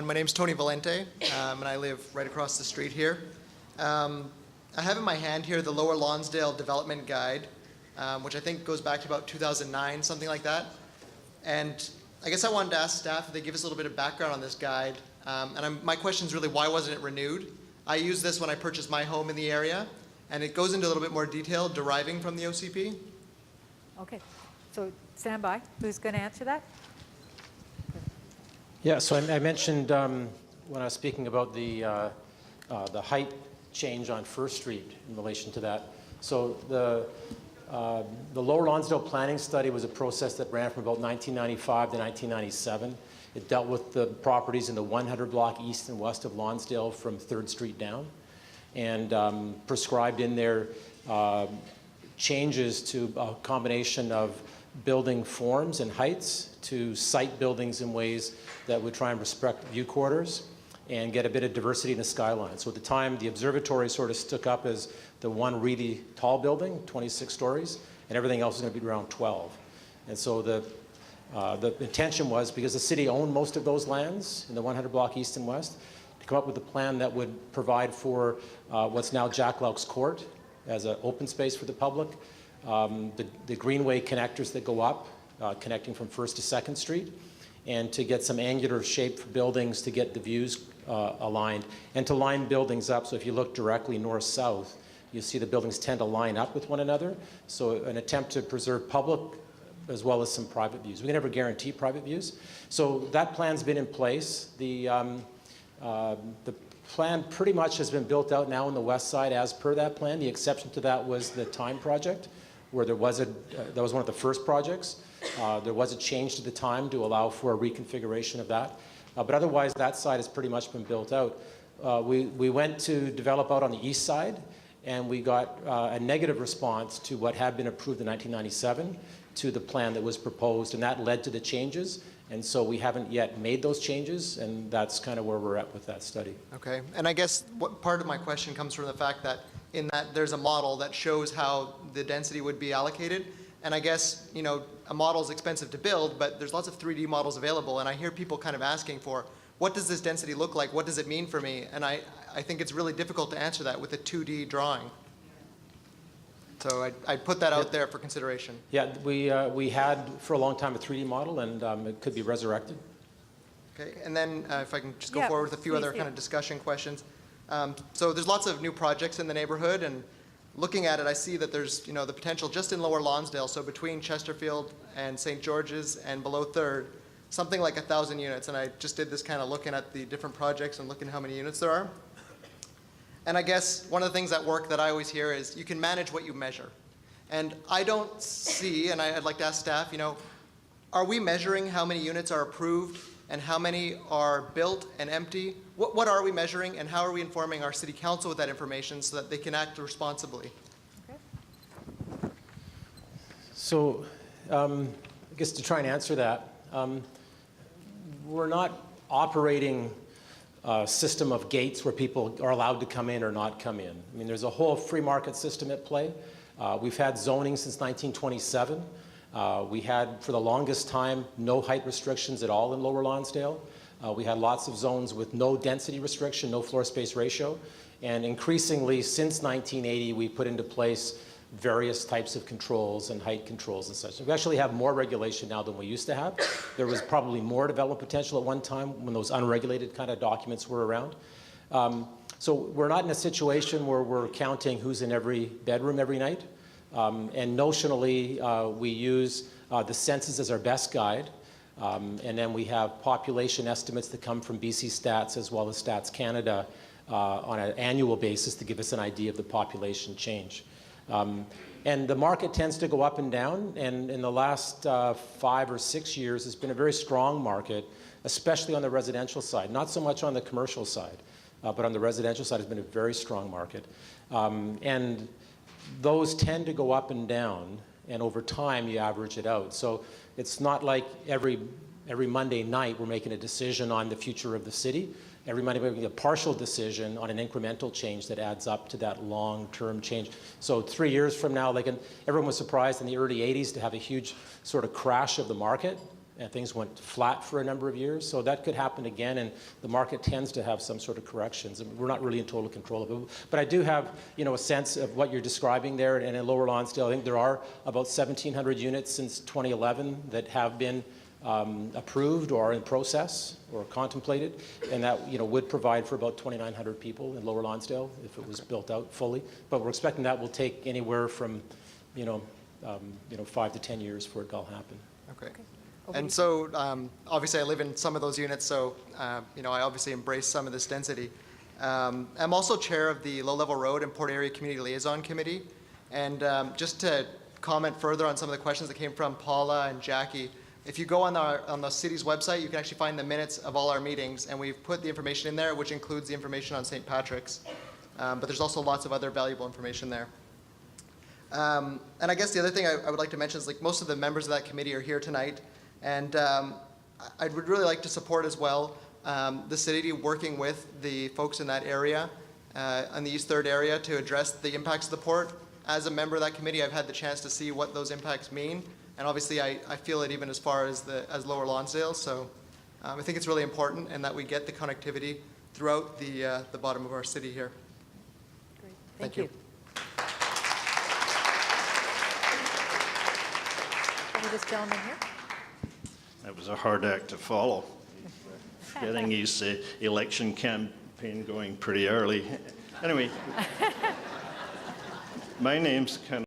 My name's Tony Valente, and I live right across the street here. I have in my hand here the Lower Lonsdale Development Guide, which I think goes back to about 2009, something like that. And I guess I wanted to ask staff if they give us a little bit of background on this guide. My question is really, why wasn't it renewed? I used this when I purchased my home in the area, and it goes into a little bit more detail deriving from the OCP. Okay, so stand by. Who's going to answer that? Yeah, so I mentioned when I was speaking about the height change on First Street in relation to that. So the Lower Lonsdale planning study was a process that ran from about 1995 to 1997. It dealt with the properties in the 100 block east and west of Lonsdale from 3rd Street down, and prescribed in there changes to a combination of building forms and heights to site buildings in ways that would try and respect view corridors and get a bit of diversity in the skyline. So at the time, the observatory sort of stuck up as the one really tall building, 26 stories, and everything else was going to be around 12. And so the intention was, because the city owned most of those lands in the 100 block east and west, to come up with a plan that would provide for what's now Jack Loucks Court as an open space for the public, the greenway connectors that go up, connecting from 1st to 2nd Street, and to get some angular shape for buildings to get the views aligned, and to line buildings up. So if you look directly north-south, you see the buildings tend to line up with one another. So an attempt to preserve public as well as some private views. We can never guarantee private views. So that plan's been in place. The plan pretty much has been built out now on the west side as per that plan. The exception to that was the time project, where there was that was one of the first projects. There was a change to the time to allow for a reconfiguration of that. But otherwise, that side has pretty much been built out. We went to develop out on the east side, and we got a negative response to what had been approved in 1997 to the plan that was proposed, and that led to the changes. And so we haven't yet made those changes, and that's kind of where we're at with that study. Okay, and I guess what part of my question comes from the fact that in that there's a model that shows how the density would be allocated. And I guess, you know, a model is expensive to build, but there's lots of 3D models available, and I hear people kind of asking for, what does this density look like? What does it mean for me? And I think it's really difficult to answer that with a 2D drawing. So I put that out there for consideration. Yeah, we had for a long time a 3D model, and it could be resurrected. Okay, and then if I can just go forward with a few other kind of discussion questions. So there's lots of new projects in the neighborhood, and looking at it, I see that there's, you know, the potential just in Lower Lonsdale, so between Chesterfield and St. George's and below 3rd, something like 1,000 units. And I just did this kind of looking at the different projects and looking how many units there are. And I guess one of the things at work that I always hear is you can manage what you measure. And I don't see, and I'd like to ask staff, you know, are we measuring how many units are approved and how many are built and empty? What are we measuring, and how are we informing our city council with that information so that they can act responsibly? Okay. So I guess to try and answer that, we're not operating a system of gates where people are allowed to come in or not come in. I mean, there's a whole free market system at play. We've had zoning since 1927. We had, for the longest time, no height restrictions at all in Lower Lonsdale. We had lots of zones with no density restriction, no floor space ratio. And increasingly, since 1980, we put into place various types of controls and height controls and such. We actually have more regulation now than we used to have. There was probably more development potential at one time when those unregulated kind of documents were around. So we're not in a situation where we're counting who's in every bedroom every night. And notionally, we use the census as our best guide. And then we have population estimates that come from BC Stats as well as Stats Canada on an annual basis to give us an idea of the population change. And the market tends to go up and down, and in the last 5 or 6 years, it's been a very strong market, especially on the residential side. Not so much on the commercial side, but on the residential side, it's been a very strong market. And those tend to go up and down, and over time, you average it out. So it's not like every Monday night we're making a decision on the future of the city. Every Monday we're making a partial decision on an incremental change that adds up to that long-term change. So 3 years from now, everyone was surprised in the early 80s to have a huge sort of crash of the market. and things went flat for a number of years. So that could happen again, and the market tends to have some sort of corrections. And we're not really in total control of it. But I do have, a sense of what you're describing there. And in Lower Lonsdale, I think there are about 1,700 units since 2011 that have been approved or are in process or contemplated, and that would provide for about 2,900 people in Lower Lonsdale if it was built out fully. But we're expecting that will take anywhere from 5 to 10 years for it to all happen. Okay. And so obviously I live in some of those units, so I obviously embrace some of this density. I'm also chair of the Low Level Road and Port Area Community Liaison Committee, and just to comment further on some of the questions that came from Paula and Jackie, if you go on the city's website, you can actually find the minutes of all our meetings, and we've put the information in there, which includes the information on St. Patrick's. But there's also lots of other valuable information there. And I guess the other thing I would like to mention is, like, most of the members of that committee are here tonight, and I would really like to support as well the city working with the folks in that area, on the East Third area, to address the impacts of the port. As a member of that committee, I've had the chance to see what those impacts mean, and obviously I feel it even as far as Lower Lonsdale. So I think it's really important, and that we get the connectivity throughout the bottom of our city here. Great. Thank you. This gentleman here. That was a hard act to follow. Getting his election campaign going pretty early. Anyway, my name's kind of